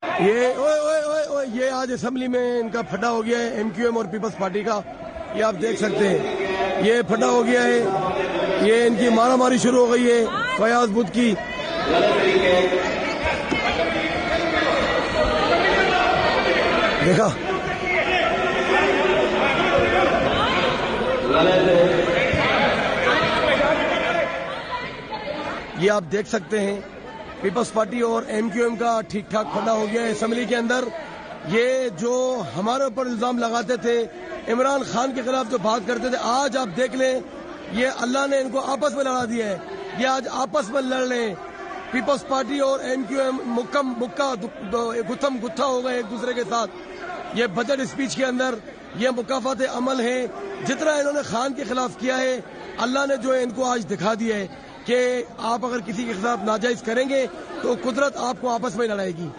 ये ओए ओए ओए ओए ये आज असेंबली में इनका फटा हो गया है, एमक्यूएम और पीपल्स पार्टी का। ये आप देख सकते हैं, ये फटा हो गया है। ये इनकी मारामारी शुरू हो गई है फयाज बुद्ध की। देखा, ये आप देख सकते हैं पीपल्स पार्टी और एमक्यूएम का ठीक ठाक फटा हो गया है असेंबली के अंदर। ये जो हमारे ऊपर इल्जाम लगाते थे, इमरान खान के खिलाफ जो बात करते थे, आज आप देख लें ये अल्लाह ने इनको आपस में लड़ा दिया है। ये आज आपस में लड़ रहे हैं। पीपल्स पार्टी और एमक्यूएम गुत्थम गुत्था हो गए एक दूसरे के साथ। ये बजट स्पीच के अंदर ये मुकाफात अमल है। जितना इन्होंने खान के खिलाफ किया है, अल्लाह ने जो है इनको आज दिखा दिया है कि आप अगर किसी के खिलाफ नाजायज करेंगे तो कुदरत आपको आपस में लड़ाएगी।